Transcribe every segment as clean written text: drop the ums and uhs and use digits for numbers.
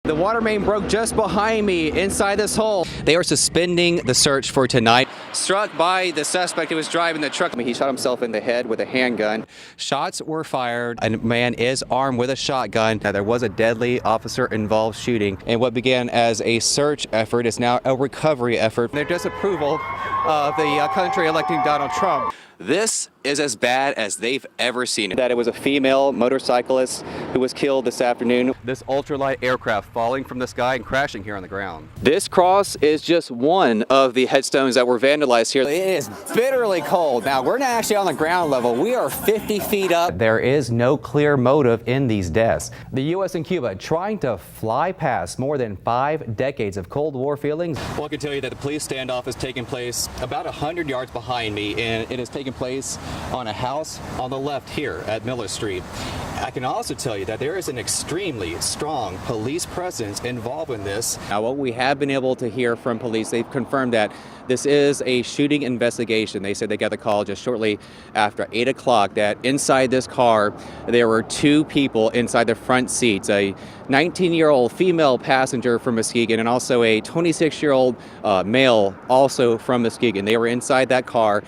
The water main broke just behind me inside this hole. They are suspending the search for tonight. Struck by the suspect who was driving the truck. He shot himself in the head with a handgun. Shots were fired. A man is armed with a shotgun. Now, there was a deadly officer-involved shooting, and what began as a search effort is now a recovery effort. Their disapproval of the country electing Donald Trump. This is as bad as they've ever seen it. That it was a female motorcyclist who was killed this afternoon. This ultralight aircraft falling from the sky and crashing here on the ground. This cross is just one of the headstones that were vandalized here. It is bitterly cold. Now, we're not actually on the ground level. We are 50 feet up. There is no clear motive in these deaths. The U.S. and Cuba trying to fly past more than 5 decades of Cold War feelings. Well, I can tell you that the police standoff is taking place about 100 yards behind me, and it is taking place on a house on the left here at Miller Street. I can also tell you that there is an extremely strong police presence involved in this. Now, what we have been able to hear from police, they've confirmed that this is a shooting investigation. They said they got the call just shortly after 8 o'clock that inside this car there were 2 people inside the front seats, a 19-year-old female passenger from Muskegon and also a 26-year-old male also from Muskegon. They were inside that car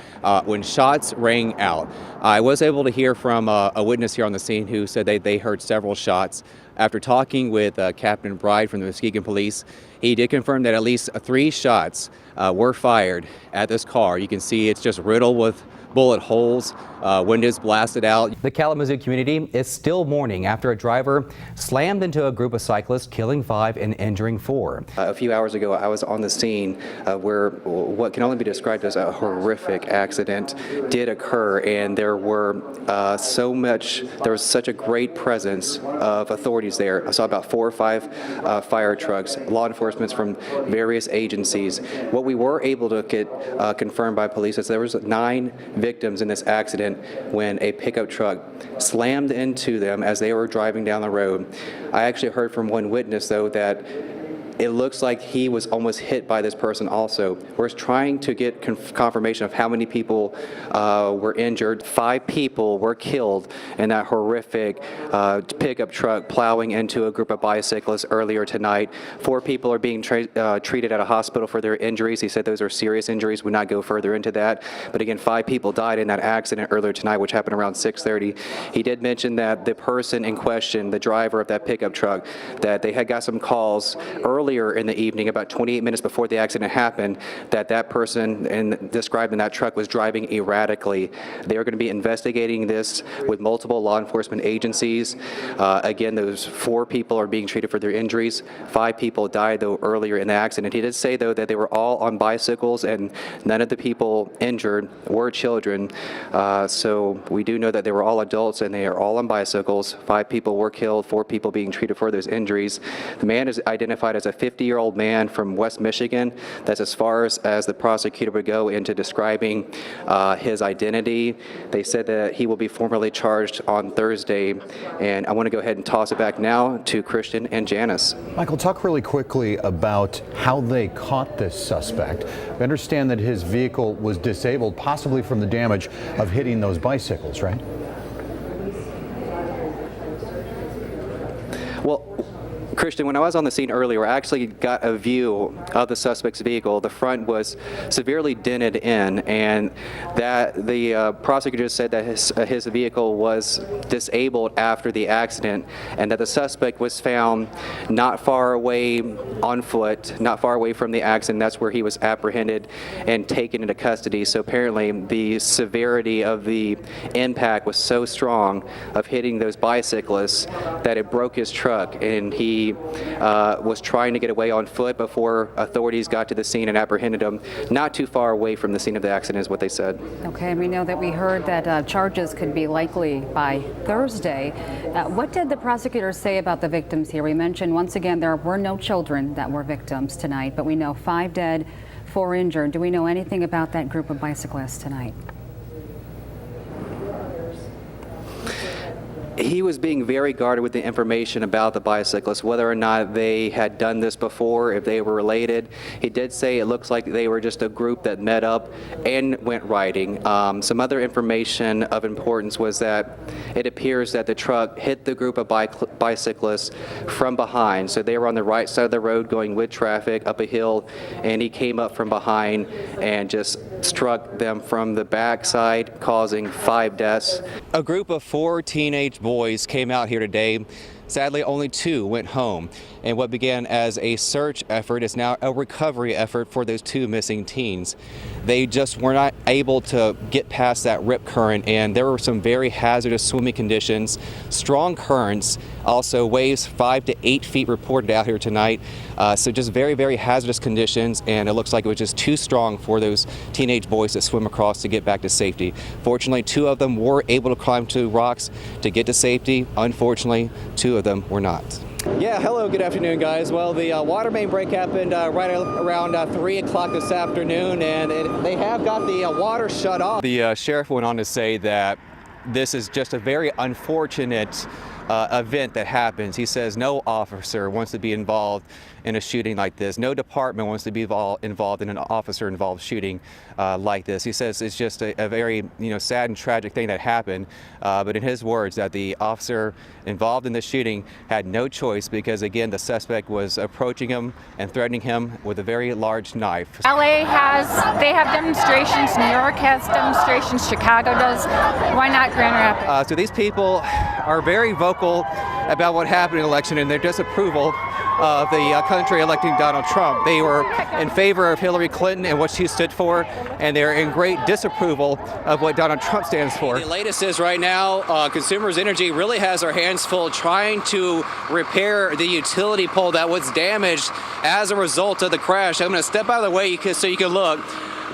when shots rang out. I was able to hear from a witness here on the scene who said they heard several shots. After talking with Captain Bride from the Muskegon Police, he did confirm that at least 3 shots were fired at this car. You can see it's just riddled with bullet holes, windows blasted out. The Kalamazoo community is still mourning after a driver slammed into a group of cyclists, killing 5 and injuring 4. A few hours ago, I was on the scene where what can only be described as a horrific accident did occur, and there was such a great presence of authorities there. I saw about 4 or 5 fire trucks, law enforcement from various agencies. What we were able to get confirmed by police is there was 9 victims in this accident when a pickup truck slammed into them as they were driving down the road. I actually heard from one witness, though, that it looks like he was almost hit by this person also. We're trying to get confirmation of how many people were injured. 5 people were killed in that horrific pickup truck plowing into a group of bicyclists earlier tonight. 4 people are being treated at a hospital for their injuries. He said those are serious injuries. Would not go further into that. But again, 5 people died in that accident earlier tonight, which happened around 6:30. He did mention that the person in question, the driver of that pickup truck, that they had got some calls earlier in the evening, about 28 minutes before the accident happened, that person described in that truck was driving erratically. They are going to be investigating this with multiple law enforcement agencies. Again, those 4 people are being treated for their injuries. 5 people died, though, earlier in the accident. He did say, though, that they were all on bicycles and none of the people injured were children. So we do know that they were all adults and they are all on bicycles. 5 people were killed, 4 people being treated for those injuries. The man is identified as a 50-year-old man from West Michigan. That's as far as the prosecutor would go into describing his identity. They said that he will be formally charged on Thursday. And I want to go ahead and toss it back now to Christian and Janice. Michael, talk really quickly about how they caught this suspect. We understand that his vehicle was disabled, possibly from the damage of hitting those bicycles, right? Well, Christian, when I was on the scene earlier, I actually got a view of the suspect's vehicle. The front was severely dented in, and that the prosecutor said that his vehicle was disabled after the accident, and that the suspect was found not far away on foot, not far away from the accident. That's where he was apprehended and taken into custody. So apparently the severity of the impact was so strong of hitting those bicyclists that it broke his truck, and he was trying to get away on foot before authorities got to the scene and apprehended him not too far away from the scene of the accident, is what they said. Okay, we know that we heard that charges could be likely by Thursday. What did the prosecutors say about the victims here? We mentioned once again there were no children that were victims tonight, but we know 5 dead, 4 injured. Do we know anything about that group of bicyclists tonight? He was being very guarded with the information about the bicyclists, whether or not they had done this before, if they were related. He did say it looks like they were just a group that met up and went riding. Some other information of importance was that it appears that the truck hit the group of bicyclists from behind. So they were on the right side of the road going with traffic up a hill, and he came up from behind and just struck them from the backside, causing 5 deaths. A group of 4 teenage boys came out here today. Sadly, only 2 went home, and what began as a search effort is now a recovery effort for those 2 missing teens. They just were not able to get past that rip current, and there were some very hazardous swimming conditions, strong currents, also waves 5 to 8 feet reported out here tonight. So just very, very hazardous conditions, and it looks like it was just too strong for those teenage boys to swim across to get back to safety. Fortunately, 2 of them were able to climb to rocks to get to safety. Unfortunately, 2 of them were not. Yeah, hello, good afternoon, guys. Well, the water main break happened right around 3 o'clock this afternoon, and they have got the water shut off. The sheriff went on to say that this is just a very unfortunate event that happens. He says no officer wants to be involved in a shooting like this. No department wants to be involved in an officer-involved shooting like this. He says it's just a very sad and tragic thing that happened. But in his words, that the officer involved in the shooting had no choice because, again, the suspect was approaching him and threatening him with a very large knife. LA they have demonstrations. New York has demonstrations. Chicago does. Why not Grand Rapids? So these people are very vocal about what happened in the election and their disapproval of the country electing Donald Trump. They were in favor of Hillary Clinton and what she stood for, and they're in great disapproval of what Donald Trump stands for. The latest is right now, Consumers Energy really has their hands full trying to repair the utility pole that was damaged as a result of the crash. I'm going to step out of the way so you can look.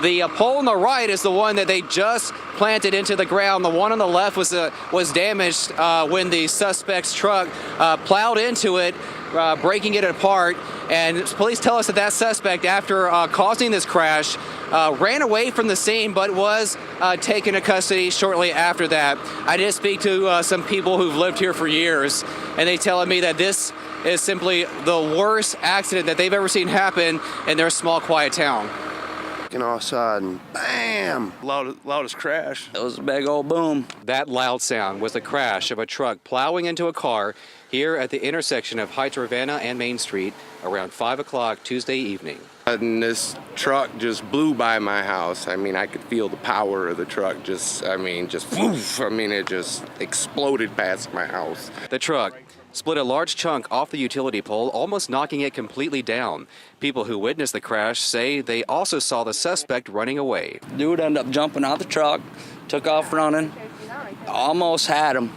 The pole on the right is the one that they just planted into the ground. The one on the left was damaged when the suspect's truck plowed into it, breaking it apart. And police tell us that suspect, after causing this crash, ran away from the scene, but was taken into custody shortly after that. I did speak to some people who've lived here for years, and they telling me that this is simply the worst accident that they've ever seen happen in their small, quiet town. And all of a sudden, bam! Loudest crash. It was a big old boom. That loud sound was the crash of a truck plowing into a car here at the intersection of Heights Ravenna and Main Street around 5 o'clock Tuesday evening. And this truck just blew by my house. I mean, I could feel the power of the truck just woof. I mean, it just exploded past my house. The truck split a large chunk off the utility pole, almost knocking it completely down. People who witnessed the crash say they also saw the suspect running away. Dude ended up jumping out the truck, took off running, almost had him.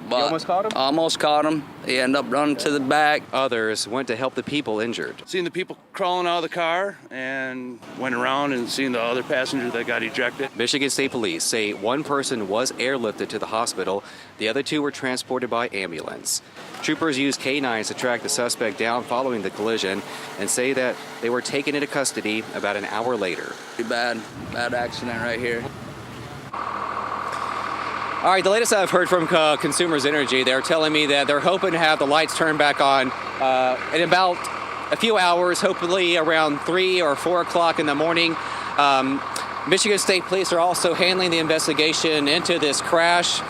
You almost caught him? Almost caught him. He ended up running to the back. Others went to help the people injured. Seeing the people crawling out of the car and went around and seeing the other passenger that got ejected. Michigan State Police say one person was airlifted to the hospital. The other 2 were transported by ambulance. Troopers used canines to track the suspect down following the collision and say that they were taken into custody about an hour later. Pretty bad accident right here. All right, the latest I've heard from Consumers Energy, they're telling me that they're hoping to have the lights turned back on in about a few hours, hopefully around 3 or 4 o'clock in the morning. Michigan State Police are also handling the investigation into this crash.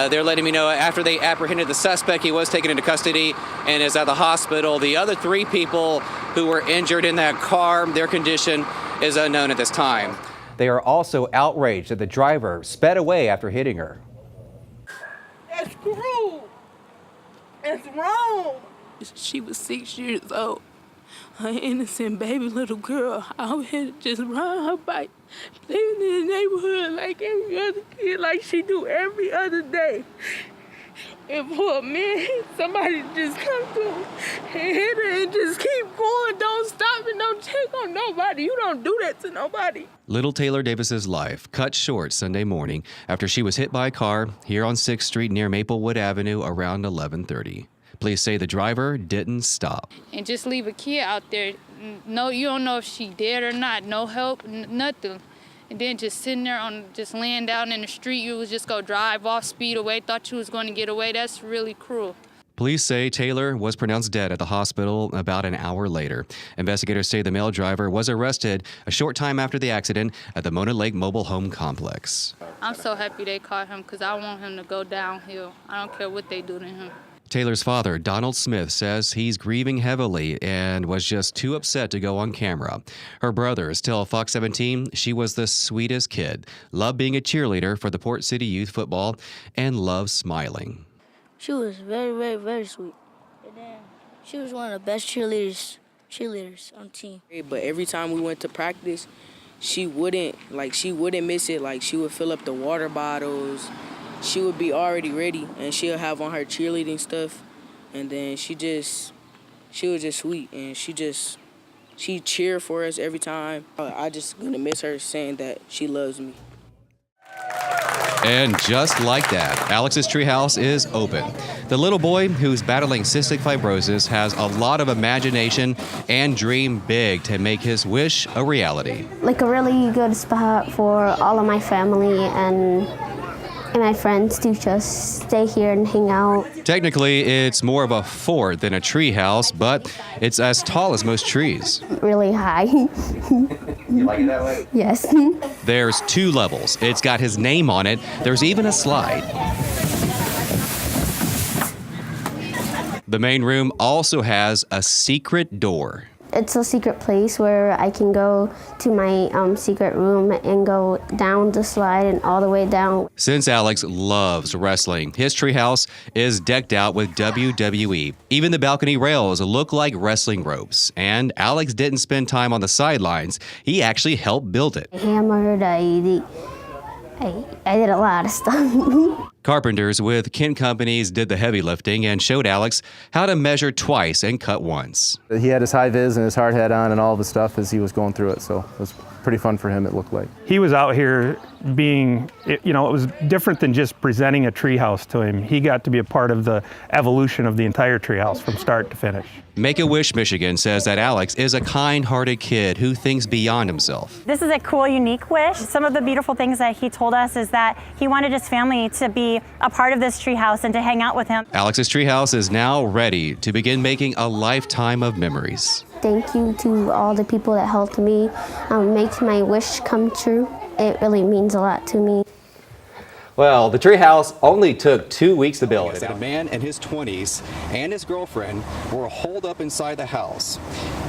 They're letting me know after they apprehended the suspect, he was taken into custody and is at the hospital. The other 3 people who were injured in that car, their condition is unknown at this time. They are also outraged that the driver sped away after hitting her. That's cruel. That's wrong. She was 6 years old. An innocent baby little girl out here just ride her bike, living in the neighborhood like every other kid, like she do every other day. And for a man, somebody just come through and hit her and just keep going, don't stop and don't check on nobody. You don't do that to nobody. Little Taylor Davis's life cut short Sunday morning after she was hit by a car here on 6th Street near Maplewood Avenue around 11:30. Police say the driver didn't stop. And just leave a kid out there. No, you don't know if she dead or not. No help, nothing. And then just sitting there just laying down in the street, you was just go drive off, speed away, thought you was going to get away. That's really cruel. Police say Taylor was pronounced dead at the hospital about an hour later. Investigators say the male driver was arrested a short time after the accident at the Mona Lake Mobile Home Complex. I'm so happy they caught him because I want him to go downhill. I don't care what they do to him. Taylor's father, Donald Smith, says he's grieving heavily and was just too upset to go on camera. Her brothers tell Fox 17 she was the sweetest kid, loved being a cheerleader for the Port City Youth Football, and loved smiling. She was very, very, very sweet. And then she was one of the best cheerleaders on the team. But every time we went to practice, she wouldn't miss it. Like, she would fill up the water bottles. She would be already ready, and she'll have on her cheerleading stuff. And then she was just sweet, and she cheered for us every time. I just gonna miss her saying that she loves me. And just like that, Alex's treehouse is open. The little boy who's battling cystic fibrosis has a lot of imagination and dream big to make his wish a reality. Like a really good spot for all of my family and my friends to just stay here and hang out. Technically, it's more of a fort than a tree house, but it's as tall as most trees. Really high. You like it that way? Yes. There's 2 levels. It's got his name on it. There's even a slide. The main room also has a secret door. It's a secret place where I can go to my secret room and go down the slide and all the way down. Since Alex loves wrestling, his treehouse is decked out with WWE. Even the balcony rails look like wrestling ropes. And Alex didn't spend time on the sidelines. He actually helped build it. I hammered, I did a lot of stuff. Carpenters with Kent Companies did the heavy lifting and showed Alex how to measure twice and cut once. He had his high vis and his hard hat on and all the stuff as he was going through it, so it was pretty fun for him, it looked like. He was out here being, it was different than just presenting a treehouse to him. He got to be a part of the evolution of the entire treehouse from start to finish. Make-A-Wish Michigan says that Alex is a kind-hearted kid who thinks beyond himself. This is a cool, unique wish. Some of the beautiful things that he told us is that he wanted his family to be a part of this treehouse and to hang out with him. Alex's treehouse is now ready to begin making a lifetime of memories. Thank you to all the people that helped me make my wish come true. It really means a lot to me. Well, the treehouse only took 2 weeks to build. A man in his 20s and his girlfriend were holed up inside the house.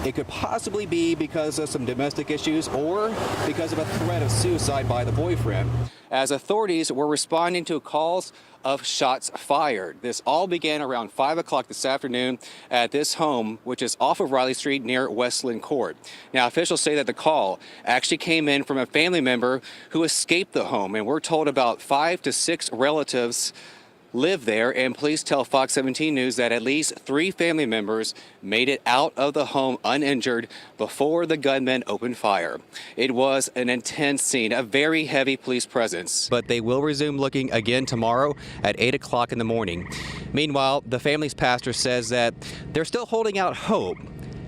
It could possibly be because of some domestic issues or because of a threat of suicide by the boyfriend, as authorities were responding to calls of shots fired. This all began around 5 o'clock this afternoon at this home, which is off of Riley Street near Westland Court. Now, officials say that the call actually came in from a family member who escaped the home, and we're told about 5 to 6 relatives live there, and police tell Fox 17 News that at least 3 family members made it out of the home uninjured before the gunmen opened fire. It was an intense scene, a very heavy police presence, but they will resume looking again tomorrow at 8 o'clock in the morning. Meanwhile, the family's pastor says that they're still holding out hope.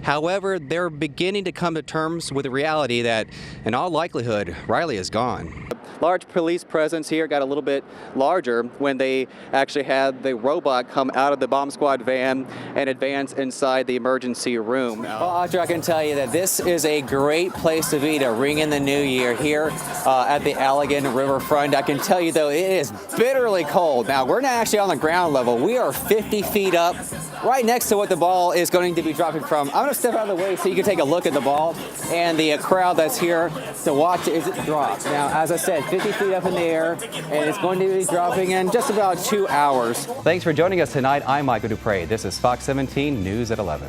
However, they're beginning to come to terms with the reality that, in all likelihood, Riley is gone. Large police presence here got a little bit larger when they actually had the robot come out of the bomb squad van and advance inside the emergency room. Well, Audrey, I can tell you that this is a great place to be to ring in the new year here at the Allegan Riverfront. I can tell you, though, it is bitterly cold. Now, we're not actually on the ground level. We are 50 feet up, right next to what the ball is going to be dropping from. I'm going to step out of the way so you can take a look at the ball and the crowd that's here to watch it as it drops. Now, as I said, 50 feet up in the air, and it's going to be dropping in just about 2 hours. Thanks for joining us tonight. I'm Michael Dupre. This is Fox 17 News at 11.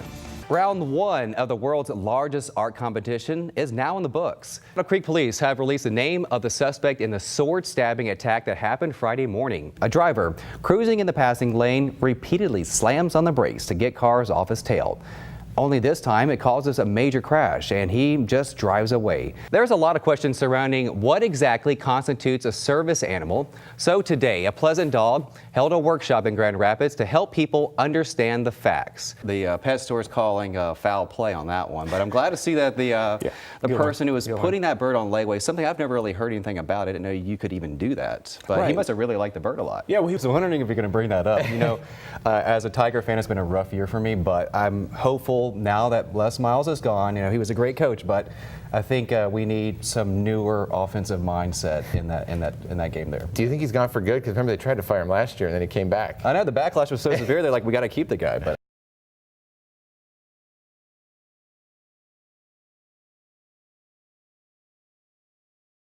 Round 1 of the world's largest art competition is now in the books. Battle Creek police have released the name of the suspect in the sword stabbing attack that happened Friday morning. A driver cruising in the passing lane repeatedly slams on the brakes to get cars off his tail. Only this time it causes a major crash and he just drives away. There's a lot of questions surrounding what exactly constitutes a service animal. So today, a Pleasant Dog held a workshop in Grand Rapids to help people understand the facts. The pet store is calling foul play on that one, but I'm glad to see that the person who was putting that bird on layaway, something I've never really heard anything about. I didn't know you could even do that, but he must have really liked the bird a lot. Yeah, well, he was wondering if you're going to bring that up. You know, as a Tiger fan, it's been a rough year for me, but I'm hopeful now that Les Miles is gone. You know, he was a great coach, but I think we need some newer offensive mindset in that game there. Do you think he's gone for good? Because remember they tried to fire him last year and then he came back. I know the backlash was so severe. They're like, we got to keep the guy, but.